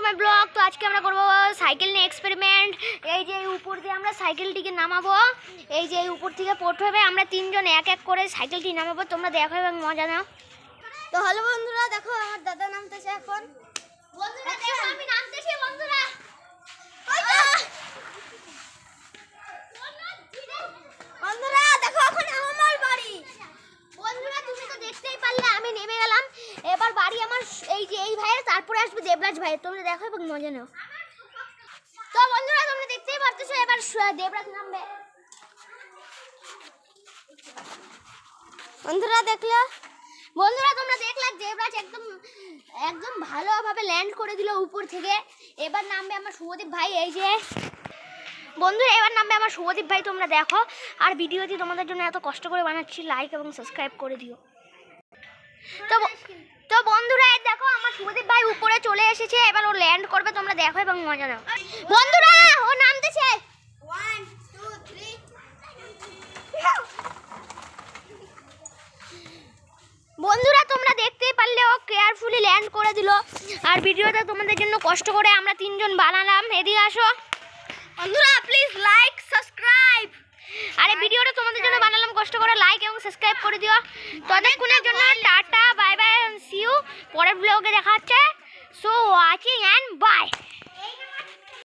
My blog. তো আজকে আমরা করবো সাইকেল নিয়ে এক্সপেরিমেন্ট। এই যে উপর দিয়ে আমরা সাইকেলটিকে নামাবো, এই যে উপর থেকে প্রথমে আমরা তিনজন এক এক করে সাইকেলটি নামাবো, তোমরা দেখো এবং মজা নাও। তো হ্যালো বন্ধুরা, দেখো আমার দাদা নামতেছে এখন। বন্ধুরা দেখো আমি নামতেছি। বন্ধুরা বন্ধুরা দেখো এখন আমার বাড়ি। বন্ধুরা তুমি তো দেখতেই পারলে আমি নেমে গেলাম। এবার বাড়ি আমার এই যে এই ভাইয়ের, তারপরে আসবে দেবরাজ ভাইয়ের। তোমরা দেখো এবং মজা নাও। তো বন্ধুরা তোমরা দেখতেই পারতেছো এবার দেবরাজ নামবে। বন্ধুরা দেখলে, বন্ধুরা তোমরা দেখলে দেবরাজ একদম ভালোভাবে ল্যান্ড করে দিল উপর থেকে। এবার নামবে আমার শুভদীপ ভাই। এই যে বন্ধুরা এবার নামবে আমার শুভদীপ ভাই, তোমরা দেখো। আর ভিডিওটি তোমাদের জন্য এত কষ্ট করে বানাচ্ছি, লাইক এবং সাবস্ক্রাইব করে দিও। তো বন্ধুরা এই দেখো আমার শুভদীপ ভাই উপরে চলে এসেছে, এবার ও ল্যান্ড করবে, তোমরা দেখো এবং মজা নাও। বন্ধুরা ও নামতেছে। 1 2 3। বন্ধুরা তোমরা দেখতেই পারলে ও কেয়ারফুলি ল্যান্ড করে দিল। আর ভিডিওটা তোমাদের জন্য কষ্ট করে আমরা তিনজন বানালাম। এদিকে আসো বন্ধুরা প্লিজ লাইক সাবস্ক্রাইব। আরে ভিডিওটা তোমাদের জন্য বানালাম কষ্ট করে, লাইক এবং সাবস্ক্রাইব করে দিও। ততক্ষণের জন্য টাটা, বাই বাই, সি ইউ। পরের ব্লগে দেখা হচ্ছে। So watching and by.